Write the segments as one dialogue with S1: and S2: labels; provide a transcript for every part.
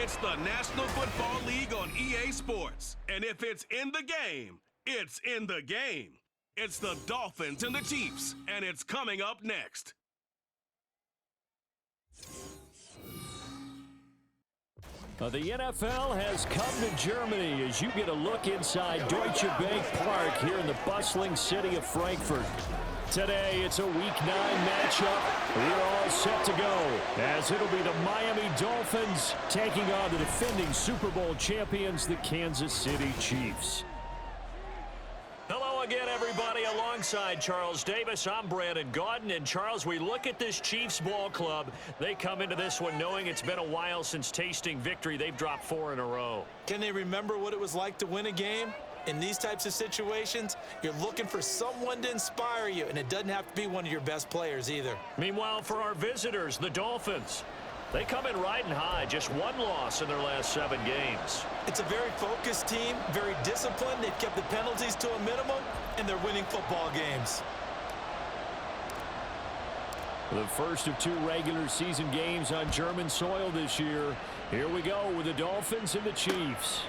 S1: It's the National Football League on EA Sports. And if it's in the game, it's in the game. It's the Dolphins and the Chiefs, and it's coming up next.
S2: The NFL has come to Germany as you get a look inside Deutsche Bank Park here in the bustling city of Frankfurt. Today, it's a Week 9 matchup. We're all set to go as it'll be the Miami Dolphins taking on the defending Super Bowl champions, the Kansas City Chiefs. Hello again, everybody. Alongside Charles Davis, I'm Brandon Gaudin. And Charles, we look at this Chiefs ball club. They come into this one knowing it's been a while since tasting victory. They've dropped 4 in a row.
S3: Can they remember what it was like to win a game? In these types of situations, you're looking for someone to inspire you, and it doesn't have to be one of your best players either.
S2: Meanwhile, for our visitors, the Dolphins, they come in riding high, just 1 loss in their last 7 games.
S3: It's a very focused team, very disciplined. They've kept the penalties to a minimum, and they're winning football games.
S2: The first of 2 regular season games on German soil this year. Here we go with the Dolphins and the Chiefs.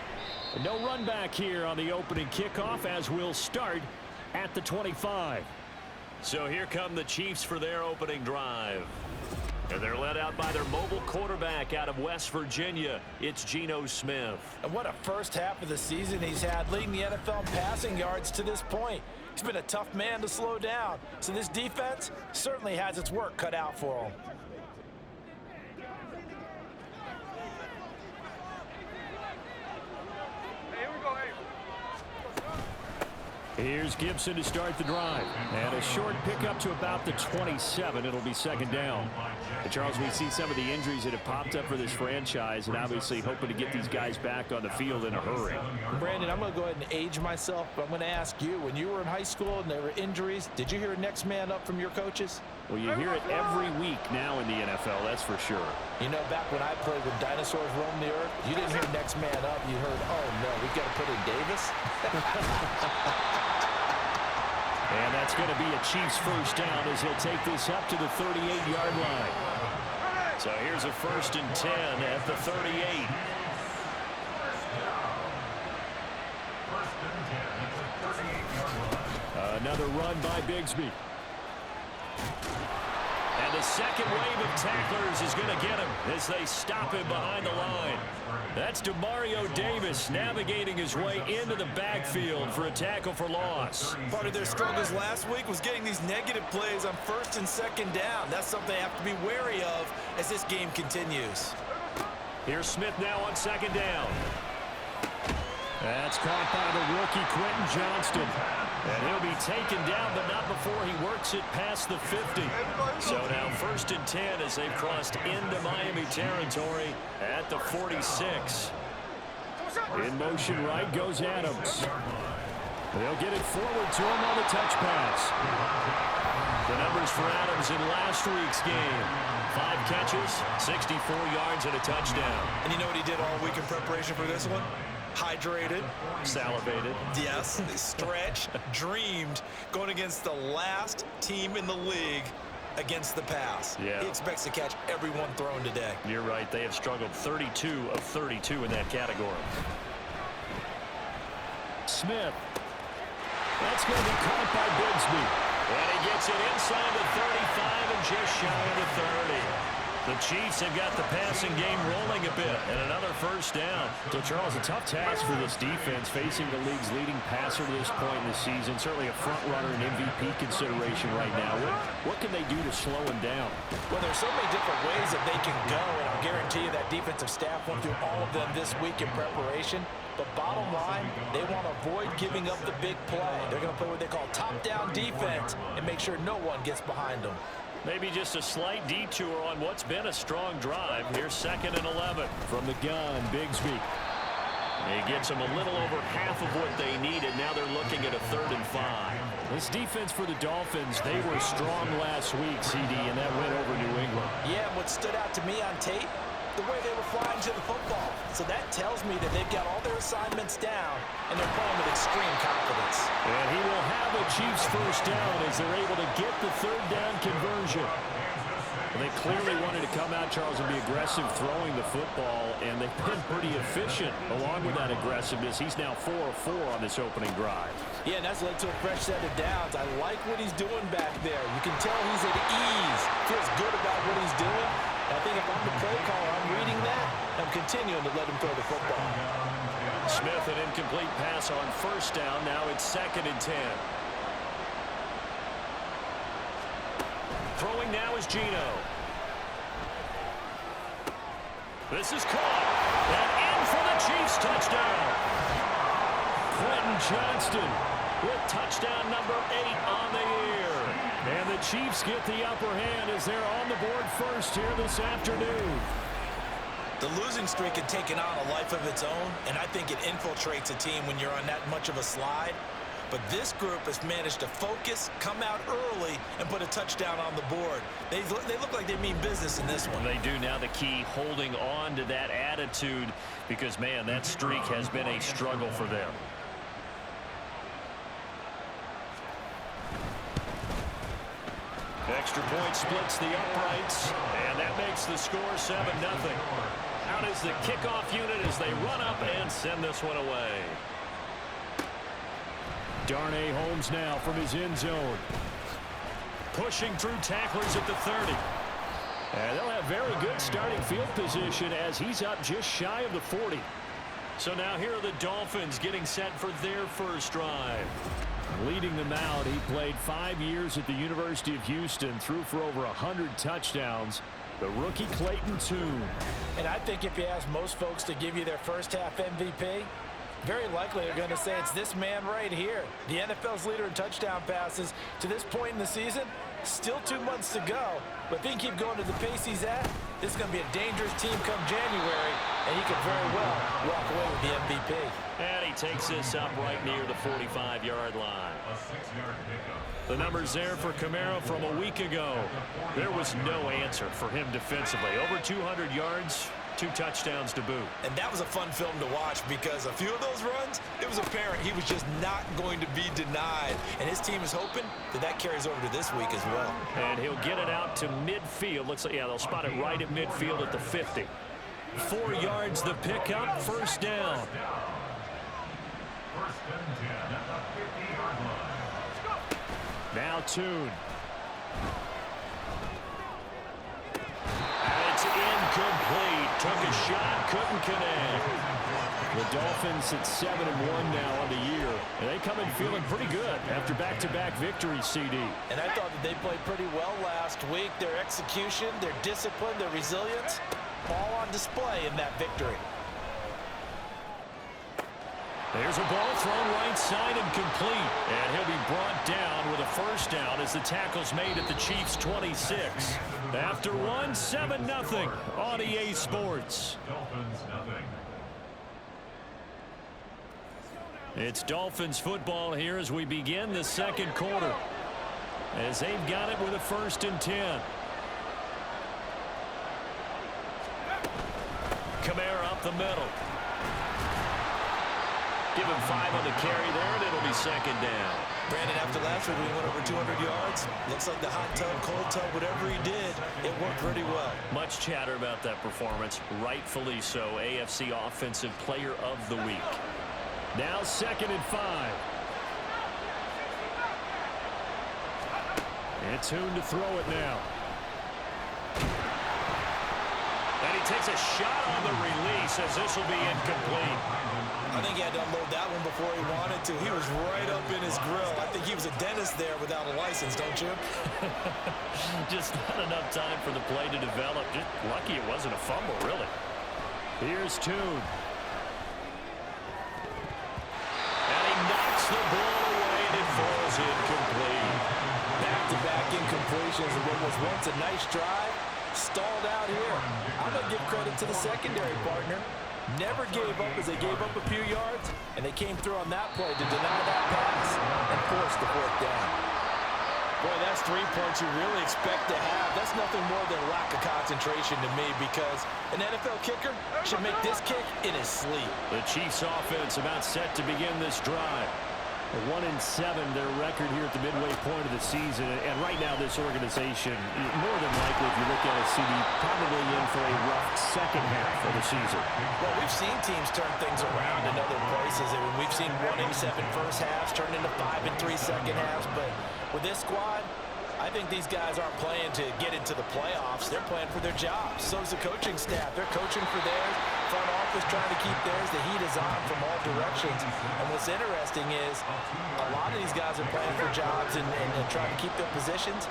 S2: No run back here on the opening kickoff as we'll start at the 25. So here come the Chiefs for their opening drive. And they're led out by their mobile quarterback out of West Virginia. It's Geno Smith.
S3: And what a first half of the season he's had, leading the NFL in passing yards to this point. He's been a tough man to slow down. So this defense certainly has its work cut out for him.
S2: Here's Gibson to start the drive. And a short pickup to about the 27. It'll be second down. And Charles, we see some of the injuries that have popped up for this franchise, and obviously hoping to get these guys back on the field in a hurry.
S3: Brandon, I'm going to go ahead and age myself, but I'm going to ask you, when you were in high school and there were injuries, did you hear next man up from your coaches?
S2: Well, you hear it every week now in the NFL, that's for sure.
S3: You know, back when I played when dinosaurs roamed the earth, you didn't hear next man up. You heard, oh, no, we've got to put in Davis.
S2: And that's going to be a Chiefs first down as he'll take this up to the 38-yard line. So here's a 1st and 10 at the 38. Another run by Bigsby. And the second wave of tacklers is going to get him as they stop him behind the line. That's Demario Davis navigating his way into the backfield for a tackle for loss.
S3: Part of their struggles last week was getting these negative plays on 1st and 2nd down. That's something they have to be wary of as this game continues.
S2: Here's Smith now on 2nd down. That's caught by the rookie Quentin Johnston. And he'll be taken down, but not before he works it past the 50. So now 1st and 10 as they've crossed into Miami territory at the 46. In motion right goes Adams. They'll get it forward to him on the touch pass. The numbers for Adams in last week's game. 5 catches, 64 yards, and a touchdown.
S3: And you know what he did all week in preparation for this one? Hydrated.
S2: Salivated.
S3: Yes, stretched, dreamed, going against the last team in the league against the pass.
S2: Yeah.
S3: He expects to catch every one thrown today.
S2: You're right. They have struggled 32 of 32 in that category. Smith. That's going to be caught by Bigsby. And he gets it inside the 35 and just shy of the 30. The Chiefs have got the passing game rolling a bit, and another first down. So, Charles, a tough task for this defense, facing the league's leading passer to this point in the season. Certainly a front-runner and MVP consideration right now. What can they do to slow him down?
S3: Well, there's so many different ways that they can go, and I'll guarantee you that defensive staff went through all of them this week in preparation. But bottom line, they want to avoid giving up the big play. They're going to play what they call top-down defense and make sure no one gets behind them.
S2: Maybe just a slight detour on what's been a strong drive. Here's 2nd and 11 from the gun, Bigsby. He gets them a little over half of what they needed. Now they're looking at a 3rd and 5. This defense for the Dolphins, they were strong last week, CD, and that went over New England.
S3: Yeah, what stood out to me on tape, the way they were flying to the football. So that tells me that they've got all their assignments down, and they're playing with extreme confidence.
S2: And he will have a Chiefs first down as they're able to get the 3rd down conversion. They clearly wanted to come out, Charles, and be aggressive throwing the football, and they've been pretty efficient along with that aggressiveness. He's now 4 of 4 on this opening drive.
S3: Yeah, and that's led to a fresh set of downs. I like what he's doing back there. You can tell he's at ease. Feels good about what he's doing. I think if I'm the play caller, I'm reading that. I'm continuing to let him throw the football.
S2: Smith, an incomplete pass on first down. Now it's 2nd and 10. Throwing now is Geno. This is caught. And in for the Chiefs touchdown. Quentin Johnston with touchdown number 8 on the year. And the Chiefs get the upper hand as they're on the board first here this afternoon.
S3: The losing streak had taken on a life of its own, and I think it infiltrates a team when you're on that much of a slide. But this group has managed to focus, come out early, and put a touchdown on the board. They look like they mean business in this one.
S2: They do. Now the key, holding on to that attitude, because, man, that streak has been a struggle for them. Extra point splits the uprights, and that makes the score 7-0. Out is the kickoff unit as they run up and send this one away. Darnay Holmes now from his end zone. Pushing through tacklers at the 30. And they'll have very good starting field position as he's up just shy of the 40. So now here are the Dolphins getting set for their first drive. Leading them out, he played 5 years at the University of Houston, threw for over 100 touchdowns. The rookie Clayton Tune.
S3: And I think if you ask most folks to give you their first half MVP, very likely they're going to say it's this man right here. The NFL's leader in touchdown passes to this point in the season. Still 2 months to go. But if he can keep going to the pace he's at, this is going to be a dangerous team come January, and he could very well walk away with the MVP.
S2: And he takes this up right near the 45-yard line. The numbers there for Kamara from a week ago. There was no answer for him defensively. Over 200 yards, 2 touchdowns to boot.
S3: And that was a fun film to watch because a few of those runs, it was apparent he was just not going to be denied. And his team is hoping that that carries over to this week as well.
S2: And he'll get it out to midfield. Looks like, yeah, they'll spot it right at midfield at the 50. 4 yards the pickup, first down. Now Tune. And it's incomplete. Took a shot, couldn't connect. The Dolphins at 7-1 now on the year. And they come in feeling pretty good after back-to-back victories, CD.
S3: And I thought that they played pretty well last week. Their execution, their discipline, their resilience, all on display in that victory.
S2: There's a ball thrown right side and complete. And he'll be brought down with a first down as the tackle's made at the Chiefs' 26. After one, 7-0 on EA Sports. It's Dolphins football here as we begin the second quarter. As they've got it with a 1st and 10. Kamara up the middle. Give him 5 on the carry there, and it'll be 2nd down.
S3: Brandon, after last week, we went over 200 yards. Looks like the hot tub, cold tub, whatever he did, it worked pretty well.
S2: Much chatter about that performance. Rightfully so. AFC Offensive Player of the Week. Now 2nd and 5. And Tune to throw it now. And he takes a shot on the release as this will be incomplete.
S3: I think he had to unload that one before he wanted to. He was right up in his grill. I think he was a dentist there without a license, don't you?
S2: Just not enough time for the play to develop. Just lucky it wasn't a fumble, really. Here's Tune. And he knocks the ball away, and it falls incomplete.
S3: Back-to-back incompletions of what was once a nice drive. Stalled out here. I'm going to give credit to the secondary partner. Never gave up as they gave up a few yards, and they came through on that play to deny that pass and force the 4th down. Boy, that's 3 points you really expect to have. That's nothing more than lack of concentration to me because an NFL kicker should make this kick in his sleep.
S2: The Chiefs offense about set to begin this drive. 1-7, their record here at the midway point of the season. And right now, this organization, more than likely, if you look at it, CD, probably in for a rough second half of the season.
S3: Well, we've seen teams turn things around in other places. I mean, we've seen 1-7 first halves turn into 5-3 second halves. But with this squad, I think these guys aren't playing to get into the playoffs. They're playing for their jobs. So is the coaching staff. They're coaching for theirs. Front office trying to keep theirs. The heat is on from all directions. And what's interesting is a lot of these guys are playing for jobs and trying to keep their positions.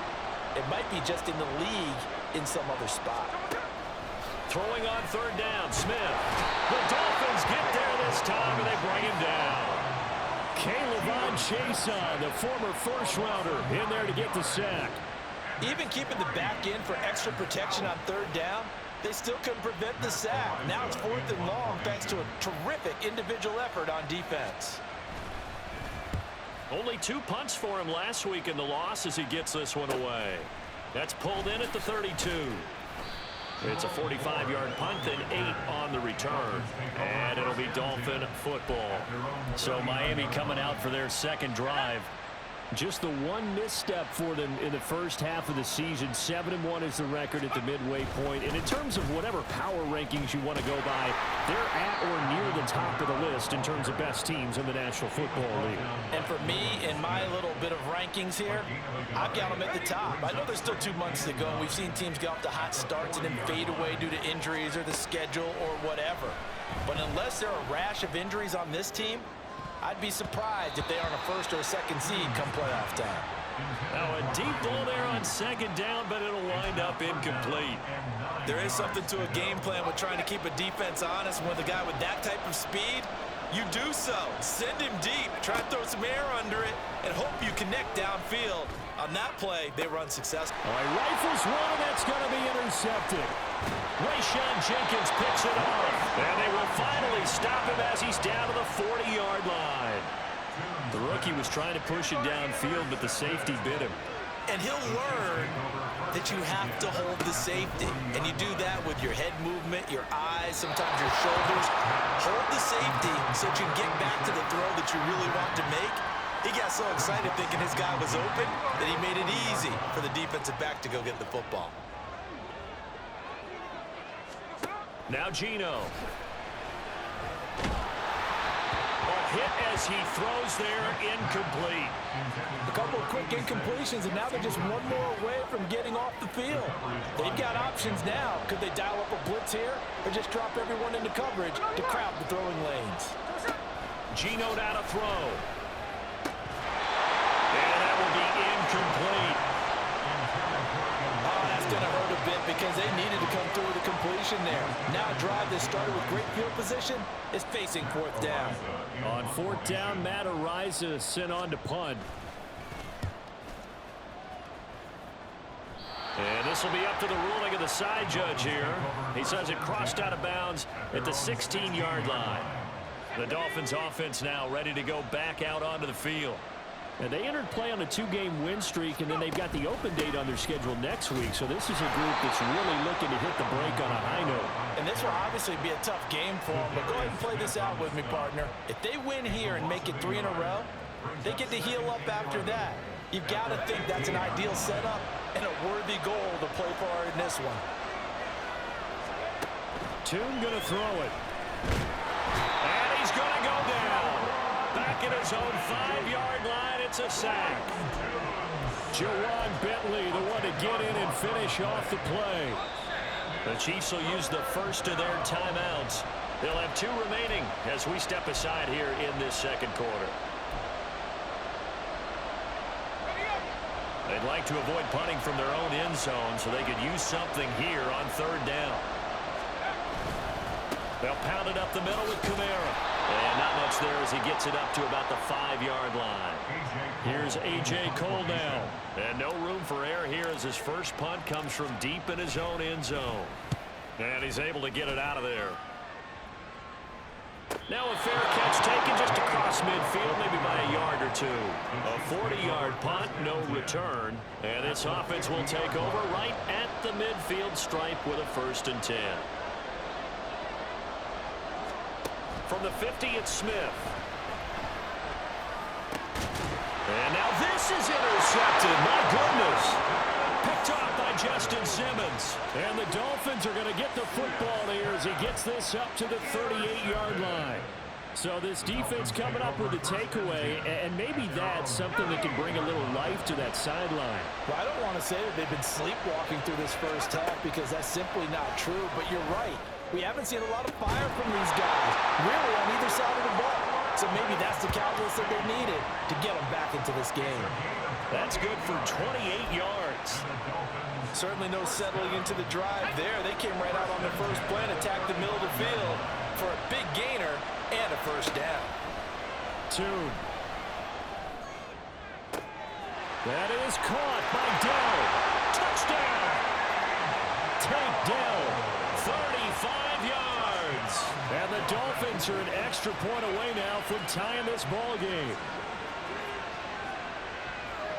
S3: It might be just in the league in some other spot.
S2: Throwing on third down, Smith. The Dolphins get there this time, and they bring him down. Caleb Chason, the former first-rounder, in there to get the sack.
S3: Even keeping the back in for extra protection on third down, they still couldn't prevent the sack. Now it's 4th and long thanks to a terrific individual effort on defense.
S2: Only 2 punts for him last week in the loss as he gets this one away. That's pulled in at the 32. It's a 45-yard punt and 8 on the return. And it'll be Dolphin football. So Miami coming out for their second drive. Just the one misstep for them in the first half of the season. 7-1 is the record at the midway point. And in terms of whatever power rankings you want to go by, they're at or near the top of the list in terms of best teams in the National Football League.
S3: And for me, in my little bit of rankings here, I've got them at the top. I know there's still 2 months to go, and we've seen teams get off to hot starts and then fade away due to injuries or the schedule or whatever. But unless there are a rash of injuries on this team, I'd be surprised if they aren't a first or a second seed come playoff time.
S2: Now a deep ball there on second down, but it'll wind up incomplete.
S3: There is something to a game plan with trying to keep a defense honest. When with a guy with that type of speed, you do so. Send him deep, try to throw some air under it, and hope you connect downfield. On that play, they were unsuccessful.
S2: All right, rifles one, that's going to be intercepted. Rayshawn Jenkins picks it off, and they will finally stop him as he's down to the 40-yard line. The rookie was trying to push it downfield, but the safety bit him.
S3: And he'll learn that you have to hold the safety. And you do that with your head movement, your eyes, sometimes your shoulders. Hold the safety so that you can get back to the throw that you really want to make. He got so excited thinking his guy was open that he made it easy for the defensive back to go get the football.
S2: Now Geno. A hit as he throws there, incomplete.
S3: A couple of quick incompletions, and now they're just one more away from getting off the field. They've got options now. Could they dial up a blitz here or just drop everyone into coverage to crowd the throwing lanes?
S2: Geno down to throw. And that will be incomplete.
S3: Oh, that's going to hurt a bit because they needed to come through with a completion there. Now a drive that started with great field position is facing 4th down.
S2: On 4th down, Matt Araiza sent on to punt. And this will be up to the ruling of the side judge here. He says it crossed out of bounds at the 16-yard line. The Dolphins offense now ready to go back out onto the field. And they entered play on a 2-game win streak, and then they've got the open date on their schedule next week. So this is a group that's really looking to hit the break on a high note.
S3: And this will obviously be a tough game for them, but go ahead and play this out with me, partner. If they win here and make it 3 in a row, they get to heal up after that. You've got to think that's an ideal setup and a worthy goal to play for in this one.
S2: Toon going to throw it. And he's going to go down. Back at his own 5-yard line, it's a sack. Jawan Bentley, the one to get in and finish off the play. The Chiefs will use the first of their timeouts. They'll have 2 remaining as we step aside here in this second quarter. They'd like to avoid punting from their own end zone so they could use something here on 3rd down. They'll pound it up the middle with Kamara. And not much there as he gets it up to about the 5-yard line. Here's A.J. Cole now. And no room for error here as his first punt comes from deep in his own end zone. And he's able to get it out of there. Now a fair catch taken just across midfield, maybe by a yard or 2. A 40-yard punt, no return. And this offense will take over right at the midfield stripe with a 1st and 10. From the 50, it's Smith. And now this is intercepted. My goodness. Picked off by Justin Simmons. And the Dolphins are going to get the football here as he gets this up to the 38-yard line. So this defense coming up with a takeaway, and maybe that's something that can bring a little life to that sideline.
S3: Well, I don't want to say that they've been sleepwalking through this first half because that's simply not true, but you're right. We haven't seen a lot of fire from these guys, really on either side of the ball. So maybe that's the catalyst that they needed to get them back into this game.
S2: That's good for 28 yards.
S3: Certainly no settling into the drive there. They came right out on the first play and attacked the middle of the field for a big gainer and a first down.
S2: 2. That is caught by Dell. Touchdown. Tank Dell, 35 yards. And the Dolphins are an extra point away now from tying this ball game.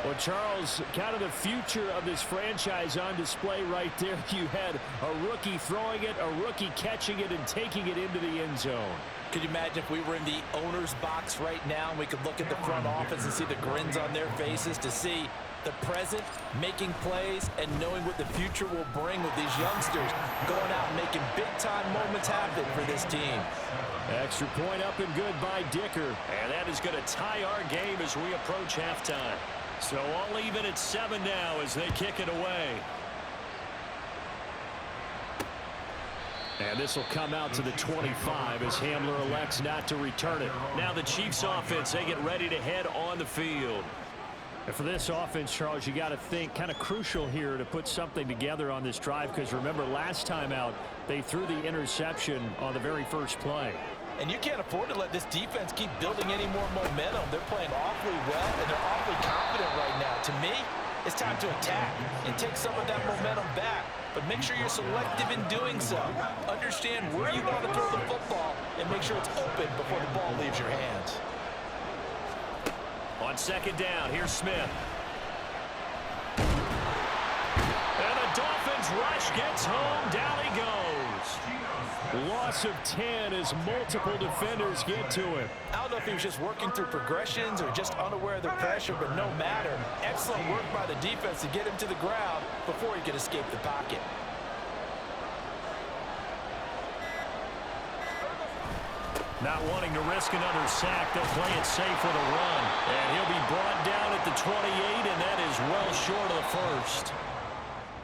S2: Well, Charles, kind of the future of this franchise on display right there. You had a rookie throwing it, a rookie catching it, and taking it into the end zone.
S3: Could you imagine if we were in the owner's box right now and we could look at the front office and see the grins on their faces to see the present making plays and knowing what the future will bring with these youngsters going out and making big-time moments happen for this team.
S2: Extra point up and good by Dicker. And that is going to tie our game as we approach halftime. So all even at 7 now as they kick it away. And this will come out to the 25 as Hamler elects not to return it. Now the Chiefs offense, they get ready to head on the field. And for this offense, Charles, you got to think kind of crucial here to put something together on this drive, because remember last time out they threw the interception on the very first play.
S3: And you can't afford to let this defense keep building any more momentum. They're playing awfully well, and they're awfully confident right now. To me, it's time to attack and take some of that momentum back. But make sure you're selective in doing so. Understand where you want to throw the football and make sure it's open before the ball leaves your hands.
S2: On second down, here's Smith. And the Dolphins rush gets home. Down he goes. Loss of 10 as multiple defenders get to him.
S3: I don't know if he was just working through progressions or just unaware of the pressure, but no matter. Excellent work by the defense to get him to the ground before he could escape the pocket.
S2: Not wanting to risk another sack, they'll play it safe with a run. And he'll be brought down at the 28, and that is well short of the first.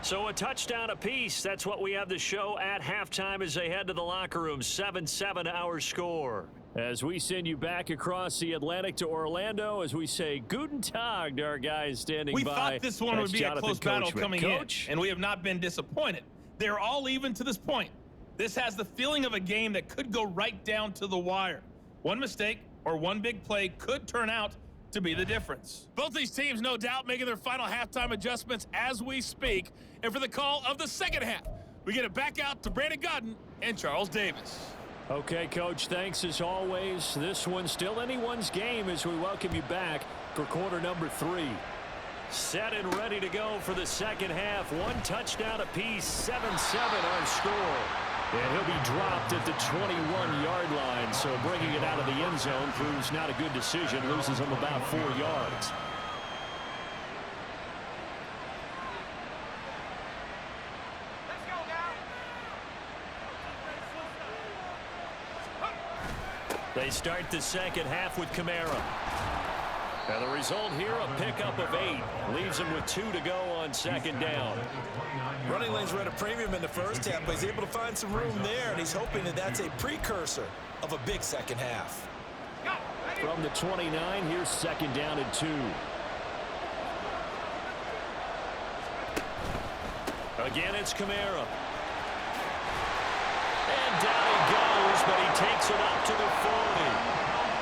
S2: So a touchdown apiece. That's what we have to show at halftime as they head to the locker room. 7-7 our score. As we send you back across the Atlantic to Orlando, as we say Guten Tag to our guys standing by.
S4: We thought this one would be a close battle coming in, and we have not been disappointed. They're all even to this point. This has the feeling of a game that could go right down to the wire. One mistake or one big play could turn out to be the difference. Both these teams, no doubt, making their final halftime adjustments as we speak. And for the call of the second half, we get it back out to Brandon Godden and Charles Davis.
S2: Okay, Coach, thanks as always. This one's still anyone's game as we welcome you back for quarter number 3. Set and ready to go for the second half. One touchdown apiece, 7-7 our score. And he'll be dropped at the 21-yard line, so bringing it out of the end zone proves not a good decision. Loses him about 4 yards. They start the second half with Kamara. And the result here, a pickup of 8. Leaves him with 2 to go on second down.
S3: Running lanes were at a premium in the first half, but he's able to find some room there, and he's hoping that that's a precursor of a big second half.
S2: From the 29, here's second down and 2. Again, it's Kamara. And down he goes, but he takes it up to the 40.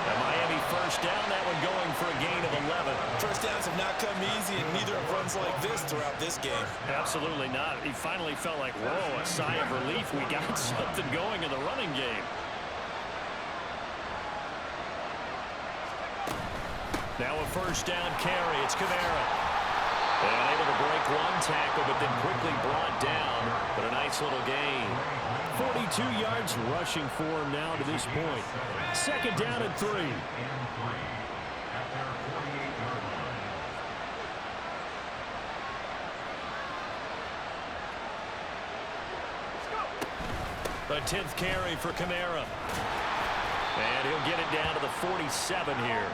S2: And Miami first down, that one going for a gain of 11.
S3: First downs have not come easy, and neither have runs like this throughout this game.
S2: Absolutely not. He finally felt like, whoa, a sigh of relief. We got something going in the running game. Now a first down carry. It's Kamara. And able to break one tackle, but then quickly brought down. But a nice little gain. 42 yards rushing for him now to this point. Second down and 3. A 10th carry for Kamara. And he'll get it down to the 47 here.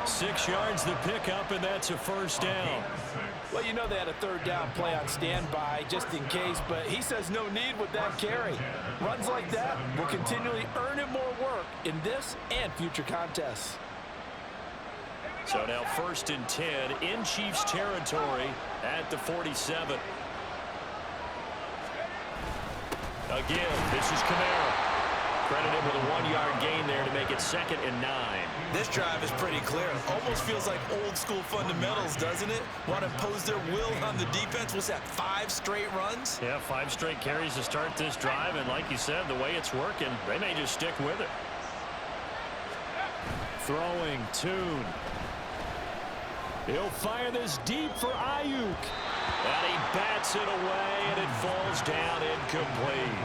S2: 6 yards the pickup, and that's a first down.
S3: Well, you know they had a third down play on standby just in case, but he says no need with that carry. Runs like that will continually earn him more work in this and future contests.
S2: So now 1st and 10 in Chiefs territory at the 47. Again, this is Kamara. Credited with a 1-yard gain there to make it 2nd and 9.
S3: This drive is pretty clear. Almost feels like old school fundamentals, doesn't it? Want to impose their will on the defense. What's that, 5 straight runs?
S2: Yeah, 5 straight carries to start this drive, and like you said, the way it's working, they may just stick with it. Throwing, Tune. He'll fire this deep for Ayuk. And he bats it away, and it falls down incomplete.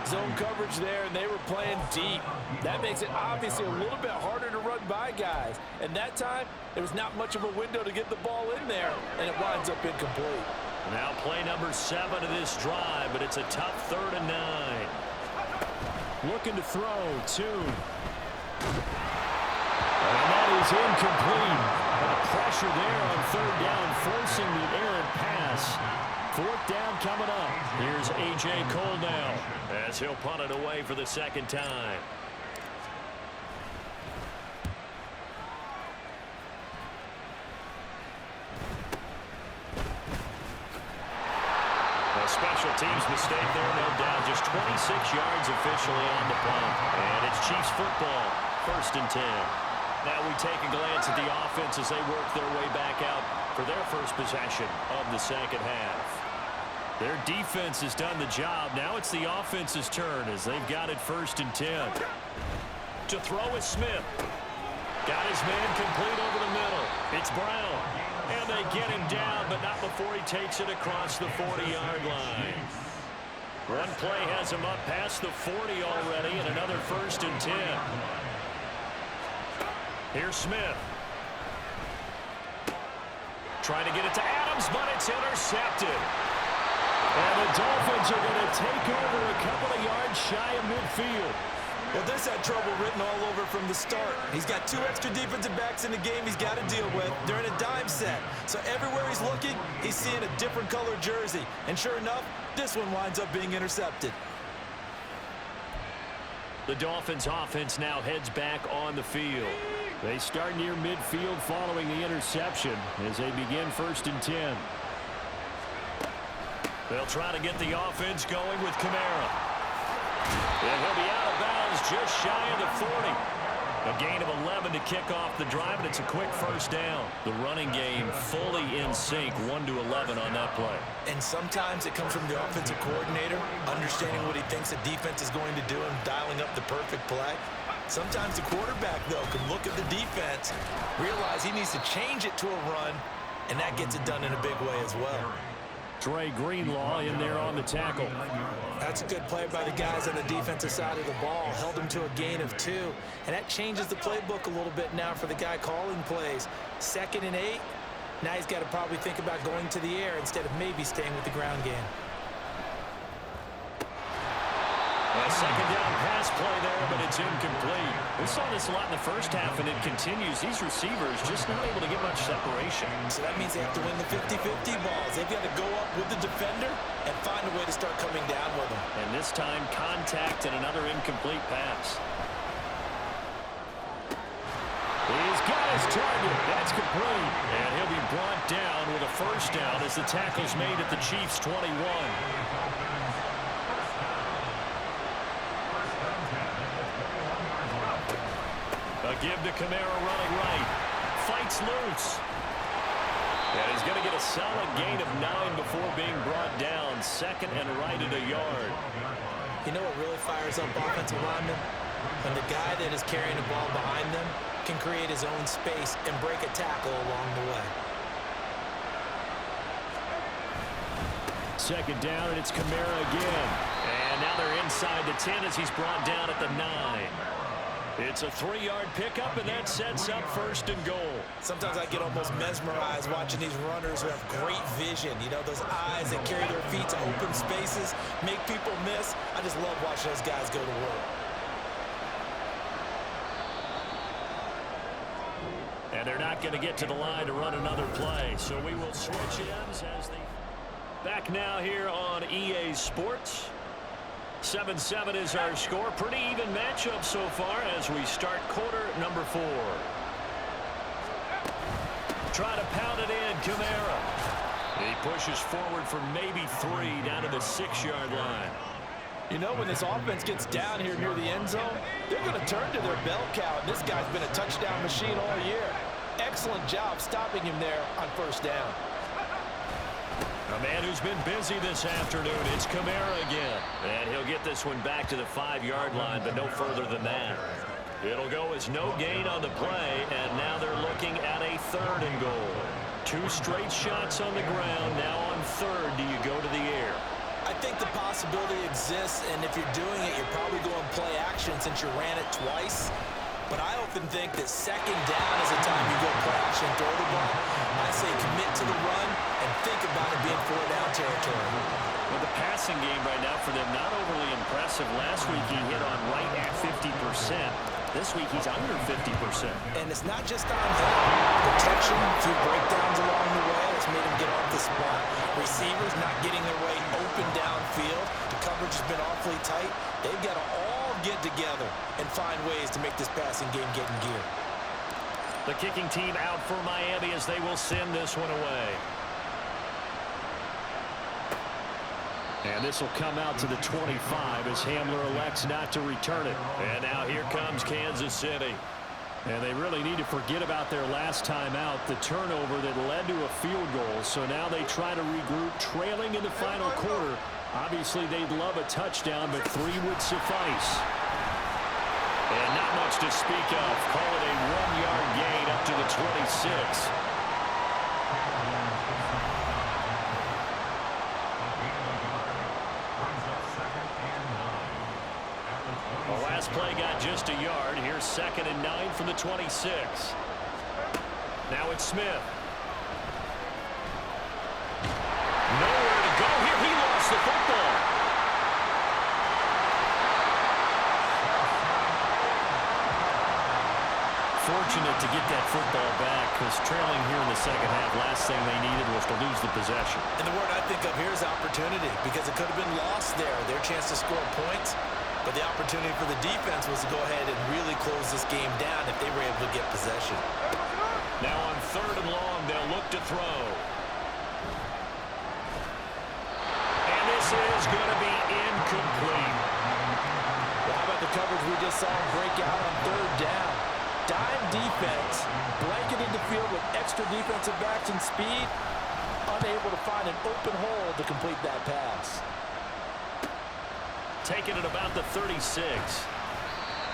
S3: Zone coverage there, and they were playing deep. That makes it obviously a little bit harder to run by guys. And that time, there was not much of a window to get the ball in there, and it winds up incomplete.
S2: Now play number 7 of this drive, but it's a tough 3rd and 9. Looking to throw, Tune. And that is incomplete. And the pressure there on 3rd down, forcing the errant pass. 4th down coming up. Here's A.J. Cole now as he'll punt it away for the 2nd time. A special teams mistake there, no doubt. Just 26 yards officially on the punt. And it's Chiefs football, 1st and 10. Now we take a glance at the offense as they work their way back out for their first possession of the 2nd half. Their defense has done the job. Now it's the offense's turn as they've got it 1st and 10. To throw is Smith. Got his man complete over the middle. It's Brown. And they get him down, but not before he takes it across the 40-yard line. One play has him up past the 40 already, and another 1st and 10. Here's Smith. Trying to get it to Adams, but it's intercepted. And the Dolphins are going to take over a couple of yards shy of midfield.
S3: Well, this had trouble written all over from the start. He's got 2 extra defensive backs in the game he's got to deal with. They're in a dime set. So everywhere he's looking, he's seeing a different color jersey. And sure enough, this one winds up being intercepted.
S2: The Dolphins offense now heads back on the field. They start near midfield following the interception as they begin 1st and 10. They'll try to get the offense going with Kamara. And he'll be out of bounds just shy of the 40. A gain of 11 to kick off the drive, and it's a quick 1st down. The running game fully in sync, 1-11 on that play.
S3: And sometimes it comes from the offensive coordinator, understanding what he thinks the defense is going to do and dialing up the perfect play. Sometimes the quarterback, though, can look at the defense, realize he needs to change it to a run, and that gets it done in a big way as well.
S2: Dre Greenlaw in there on the tackle.
S3: That's a good play by the guys on the defensive side of the ball. Held him to a gain of 2. And that changes the playbook a little bit now for the guy calling plays. 2nd and 8. Now he's got to probably think about going to the air instead of maybe staying with the ground game.
S2: A 2nd down pass play there, but it's incomplete. We saw this a lot in the 1st half, and it continues. These receivers just not able to get much separation.
S3: So that means they have to win the 50-50 balls. They've got to go up with the defender and find a way to start coming down with them.
S2: And this time, contact and another incomplete pass. He's got his target. That's complete. And he'll be brought down with a 1st down as the tackle's made at the Chiefs' 21. A give to Kamara running right. Fights loose. And he's going to get a solid gain of 9 before being brought down. 2nd and right at a yard.
S3: You know what really fires up offensive linemen? When the guy that is carrying the ball behind them can create his own space and break a tackle along the way.
S2: 2nd down, and it's Kamara again. And now they're inside the 10 as he's brought down at the 9. It's a 3-yard pickup, and that sets up 1st and goal.
S3: Sometimes I get almost mesmerized watching these runners who have great vision. You know, those eyes that carry their feet to open spaces, make people miss. I just love watching those guys go to work.
S2: And they're not going to get to the line to run another play, so we will switch ends as they... Back now here on EA Sports. 7-7 is our score. Pretty even matchup so far as we start quarter number 4. Try to pound it in, Kamara. He pushes forward for maybe 3 down to the 6-yard line.
S3: You know, when this offense gets down here near the end zone, they're going to turn to their bell cow. This guy's been a touchdown machine all year. Excellent job stopping him there on 1st down.
S2: A man who's been busy this afternoon. It's Kamara again. And he'll get this one back to the 5-yard line, but no further than that. It'll go as no gain on the play, and now they're looking at a 3rd and goal. 2 straight shots on the ground. Now on 3rd, do you go to the air?
S3: I think the possibility exists, and if you're doing it, you're probably going play action since you ran it twice. But I often think that 2nd down is the time you go play action and throw the ball. I say commit to the run and think about it being 4-down territory.
S2: Well, the passing game right now for them, not overly impressive. Last week he hit on right at 50%. This week he's under 50%.
S3: And it's not just on him. Protection, a few breakdowns along the way that's made him get off the spot. Receivers not getting their way open downfield. The coverage has been awfully tight. They've got to all get together and find ways to make this passing game get in gear.
S2: The kicking team out for Miami as they will send this one away. And this will come out to the 25 as Hamler elects not to return it. And now here comes Kansas City. And they really need to forget about their last time out, the turnover that led to a field goal. So now they try to regroup, trailing in the final quarter. Obviously, they'd love a touchdown, but 3 would suffice. And not much to speak of. Call it a 1-yard gain up to the 26. The last play got just a yard. Here's 2nd and 9 from the 26. Now it's Smith. Nowhere to go here. He lost the football. Fortunate to get that football back because trailing here in the 2nd half, last thing they needed was to lose the possession.
S3: And the word I think of here is opportunity because it could have been lost there. Their chance to score points. But the opportunity for the defense was to go ahead and really close this game down if they were able to get possession.
S2: Now on 3rd and long, they'll look to throw. And this is going to be incomplete.
S3: Well, how about the coverage we just saw break out on 3rd down? Dime defense, blanketed the field with extra defensive backs and speed, unable to find an open hole to complete that pass.
S2: Taking it about the 36.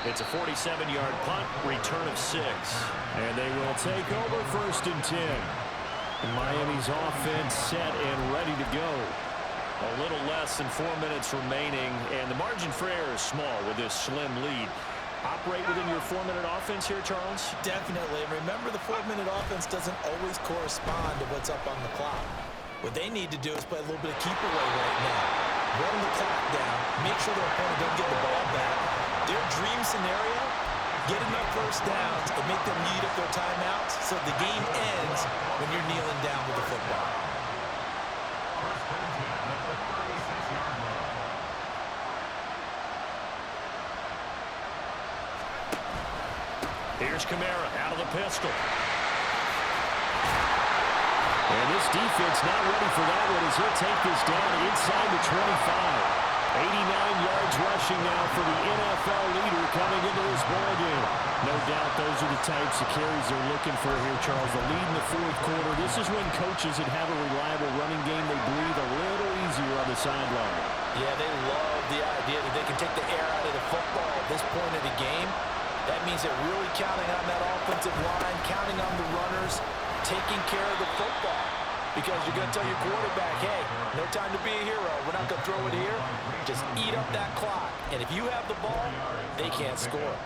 S2: It's a 47-yard punt, return of 6. And they will take over 1st and 10. Miami's offense set and ready to go. A little less than 4 minutes remaining, and the margin for error is small with this slim lead. Operate within your 4-minute offense here, Charles?
S3: Definitely. Remember, the 4-minute offense doesn't always correspond to what's up on the clock. What they need to do is play a little bit of keep away right now. Run the clock down, make sure their opponent doesn't get the ball back. Their dream scenario, get enough 1st downs and make them eat up their timeouts so the game ends when you're kneeling down with the football.
S2: Here's Kamara out of the pistol. And this defense not ready for that one as he'll take this down inside the 25. 89 yards rushing now for the NFL leader coming into this ball game. No doubt those are the types of carries they're looking for here, Charles. The lead in the 4th quarter. This is when coaches that have a reliable running game, they breathe a little easier on the sideline.
S3: Yeah, they love the idea that they can take the air out of the football at this point of the game. That means they're really counting on that offensive line, counting on the runners, taking care of the football. Because you're going to tell your quarterback, hey, no time to be a hero. We're not going to throw it here. Just eat up that clock. And if you have the ball, they can't score.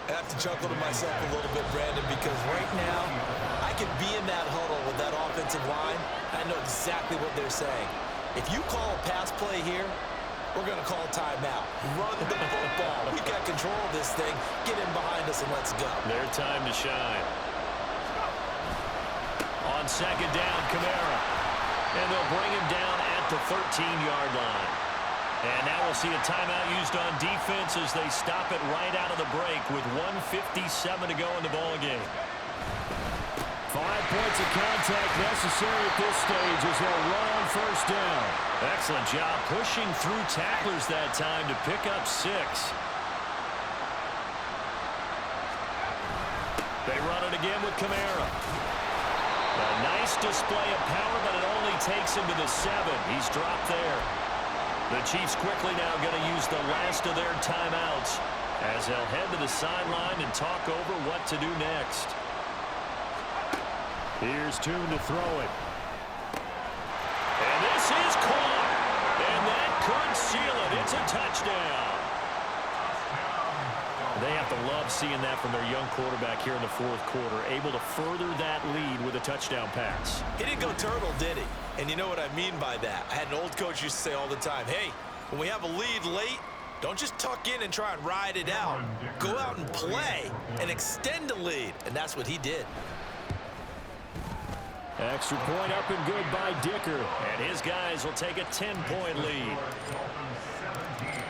S3: I have to chuckle to myself a little bit, Brandon, because right now I could be in that huddle with that offensive line. I know exactly what they're saying. If you call a pass play here, we're going to call a timeout. Run the football. We've got control of this thing. Get in behind us and let's go.
S2: Their time to shine. On second down, Kamara. And they'll bring him down at the 13-yard line. And now we'll see a timeout used on defense as they stop it right out of the break with 1:57 to go in the ballgame. 5 points of contact necessary at this stage as they'll run on first down. Excellent job pushing through tacklers that time to pick up 6. They run it again with Kamara. A nice display of power, but it only takes him to the 7. He's dropped there. The Chiefs quickly now going to use the last of their timeouts as they'll head to the sideline and talk over what to do next. Here's Tune to throw it. And this is caught. And that could seal it. It's a touchdown. They have to love seeing that from their young quarterback here in the fourth quarter, able to further that lead with a touchdown pass.
S3: He didn't go turtle, did he? And you know what I mean by that. I had an old coach used to say all the time, hey, when we have a lead late, don't just tuck in and try and ride it out. Go out and play and extend the lead. And that's what he did.
S2: Extra point up and good by Dicker. And his guys will take a 10-point lead.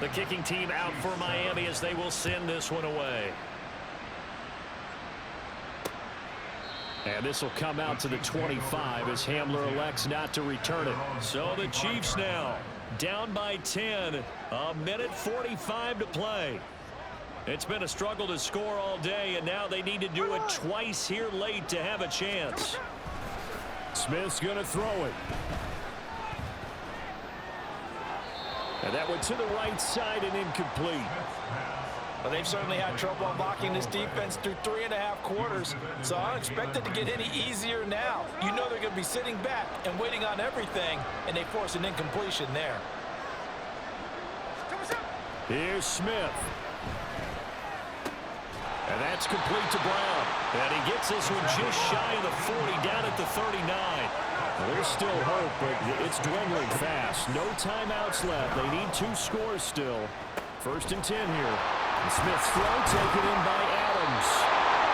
S2: The kicking team out for Miami as they will send this one away. And this will come out to the 25 as Hamler elects not to return it. So the Chiefs now down by 10. A minute 45 to play. It's been a struggle to score all day, and now they need to do it twice here late to have a chance. Smith's going to throw it. And that went to the right side and incomplete.
S3: Well, they've certainly had trouble unlocking this defense through 3.5 quarters, so I don't expect it to get any easier now. You know they're going to be sitting back and waiting on everything, and they force an incompletion there.
S2: Here's Smith. And that's complete to Brown. And he gets this one just shy of the 40, down at the 39. Well, there's still hope, but it's dwindling fast. No timeouts left. They need 2 scores still. 1st and 10 here. And Smith's throw taken in by Adams.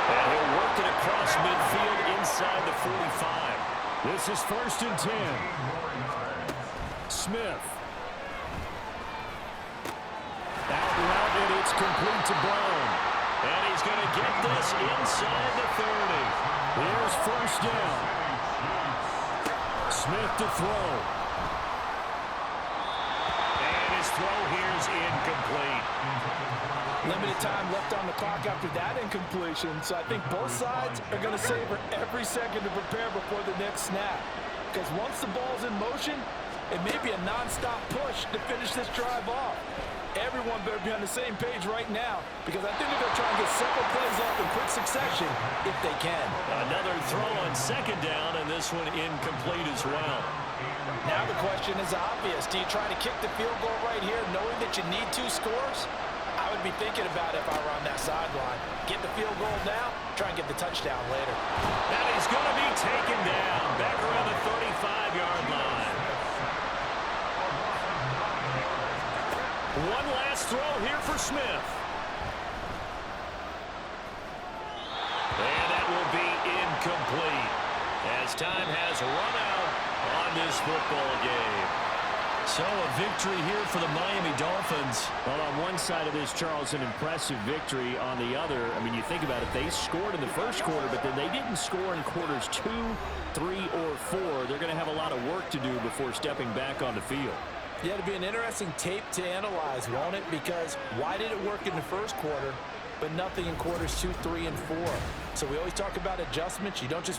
S2: And he'll work it across midfield inside the 45. This is 1st and 10. Smith. Out route, and it's complete to Brown. And he's going to get this inside the 30. Here's 1st down. Smith to throw. And his throw here's incomplete.
S3: Limited time left on the clock after that incompletion, so I think both sides are going to savor every second to prepare before the next snap. Because once the ball's in motion, it may be a non-stop push to finish this drive off. Everyone better be on the same page right now, because I think they're going to try and get several plays off in quick succession if they can.
S2: Another throw on 2nd down, and this one incomplete as well.
S3: Now the question is obvious. Do you try to kick the field goal right here knowing that you need 2 scores? I would be thinking about it if I were on that sideline. Get the field goal now, try and get the touchdown later.
S2: And he's going to be taken down back around the 35-yard line. One last throw here for Smith. And that will be incomplete as time has run out on this football game. So a victory here for the Miami Dolphins. Well, on one side of this, Charles, an impressive victory. On the other, I mean, you think about it, they scored in the first quarter, but then they didn't score in quarters 2, 3, or 4. They're going to have a lot of work to do before stepping back on the field.
S3: Yeah, it'll be an interesting tape to analyze, won't it? Because why did it work in the first quarter, but nothing in quarters 2, 3, and 4? So we always talk about adjustments. You don't just wait